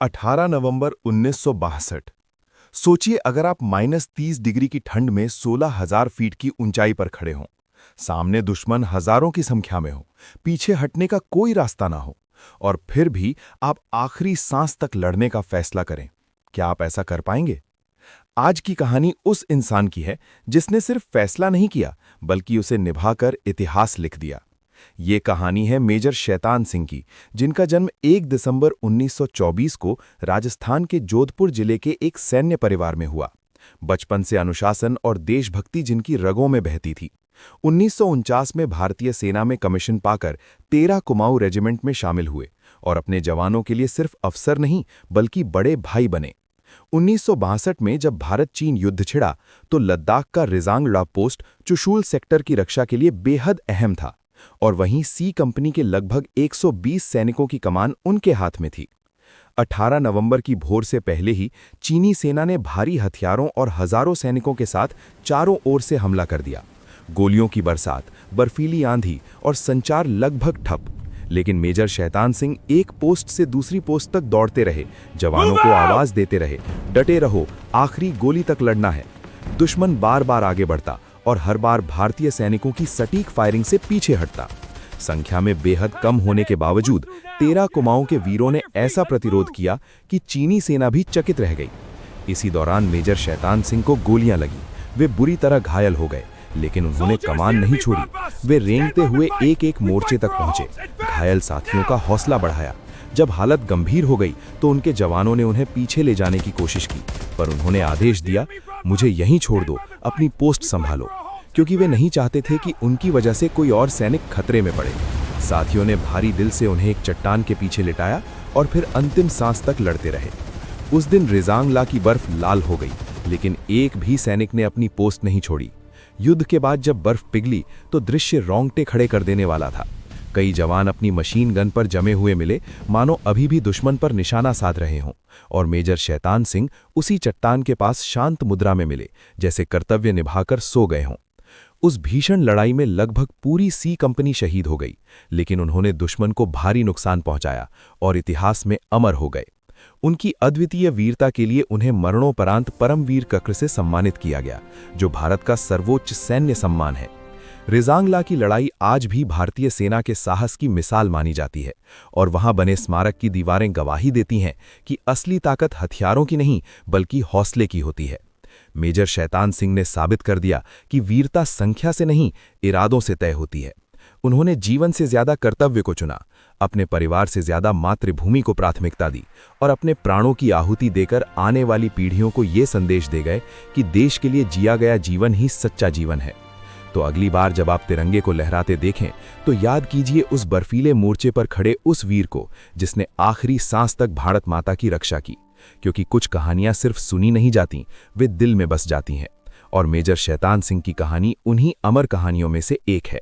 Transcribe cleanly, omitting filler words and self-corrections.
18 नवंबर 1962। सोचिए अगर आप -30 डिग्री की ठंड में 16,000 फीट की ऊंचाई पर खड़े हों, सामने दुश्मन हजारों की संख्या में हो, पीछे हटने का कोई रास्ता ना हो, और फिर भी आप आखिरी सांस तक लड़ने का फैसला करें। क्या आप ऐसा कर पाएंगे? आज की कहानी उस इंसान की है जिसने सिर्फ फैसला नहीं किया, बल्कि उसे निभाकर इतिहास लिख दिया। ये कहानी है मेजर शैतान सिंह की, जिनका जन्म 1 दिसंबर 1924 को राजस्थान के जोधपुर जिले के एक सैन्य परिवार में हुआ। बचपन से अनुशासन और देशभक्ति जिनकी रगों में बहती थी। 1949 में भारतीय सेना में कमीशन पाकर 13 कुमाऊं रेजिमेंट में शामिल हुए और अपने जवानों के लिए सिर्फ अफसर नहीं बल्कि बड़े भाई बने। 1962 में जब भारत चीन युद्ध छिड़ा तो लद्दाख का रिजांगला पोस्ट चुशूल सेक्टर की रक्षा के लिए बेहद अहम था, और वहीं सी कंपनी के लगभग 120 सैनिकों की कमान उनके हाथ में थी। 18 नवंबर की भोर से पहले ही चीनी सेना ने भारी हथियारों और हजारों सैनिकों के साथ चारों ओर से हमला कर दिया। गोलियों की बरसात, बर्फीली आंधी और संचार लगभग ठप। लेकिन मेजर शैतान सिंह एक पोस्ट से दूसरी पोस्ट तक दौड़ते रहे, जवानों को आवाज देते रहे, डटे रहो, आखिरी गोली तक लड़ना है। दुश्मन बार बार आगे बढ़ता और हर बार भारतीय सैनिकों की सटीक फायरिंग से पीछे हटता। संख्या में बेहद कम होने के बावजूद 13 कुमाऊं के वीरों ने ऐसा प्रतिरोध किया कि चीनी सेना भी चकित रह गई। इसी दौरान मेजर शैतान सिंह को गोलियां लगी। वे बुरी तरह घायल हो गए, लेकिन उन्होंने कमान नहीं छोड़ी। वे रेंगते हुए एक एक मोर्चे तक पहुंचे, घायल साथियों का हौसला बढ़ाया। जब हालत गंभीर हो गई तो उनके जवानों ने उन्हें पीछे ले जाने की कोशिश की, पर उन्होंने आदेश दिया, मुझे यहीं छोड़ दो, अपनी पोस्ट संभालो, क्योंकि वे नहीं चाहते थे कि उनकी वजह से कोई और सैनिक खतरे में पड़े। साथियों ने भारी दिल से उन्हें एक चट्टान के पीछे लिटाया और फिर अंतिम सांस तक लड़ते रहे। उस दिन रिजांगला की बर्फ लाल हो गई, लेकिन एक भी सैनिक ने अपनी पोस्ट नहीं छोड़ी। युद्ध के बाद जब बर्फ पिघली तो दृश्य रोंगटे खड़े कर देने वाला था। कई जवान अपनी मशीन गन पर जमे हुए मिले, मानो अभी भी दुश्मन पर निशाना साध रहे हों, और मेजर शैतान सिंह उसी चट्टान के पास शांत मुद्रा में मिले, जैसे कर्तव्य निभाकर सो गए हों। उस भीषण लड़ाई में लगभग पूरी सी कंपनी शहीद हो गई, लेकिन उन्होंने दुश्मन को भारी नुकसान पहुंचाया और इतिहास में अमर हो गए। उनकी अद्वितीय वीरता के लिए उन्हें मरणोपरांत परमवीर चक्र से सम्मानित किया गया, जो भारत का सर्वोच्च सैन्य सम्मान है। रिजांगला की लड़ाई आज भी भारतीय सेना के साहस की मिसाल मानी जाती है, और वहां बने स्मारक की दीवारें गवाही देती हैं कि असली ताकत हथियारों की नहीं बल्कि हौसले की होती है। मेजर शैतान सिंह ने साबित कर दिया कि वीरता संख्या से नहीं, इरादों से तय होती है। उन्होंने जीवन से ज्यादा कर्तव्य को चुना, अपने परिवार से ज्यादा मातृभूमि को प्राथमिकता दी, और अपने प्राणों की आहुति देकर आने वाली पीढ़ियों को ये संदेश दे गए कि देश के लिए जिया गया जीवन ही सच्चा जीवन है। तो अगली बार जब आप तिरंगे को लहराते देखें तो याद कीजिए उस बर्फीले मोर्चे पर खड़े उस वीर को, जिसने आखिरी सांस तक भारत माता की रक्षा की। क्योंकि कुछ कहानियां सिर्फ सुनी नहीं जाती, वे दिल में बस जाती हैं, और मेजर शैतान सिंह की कहानी उन्हीं अमर कहानियों में से एक है।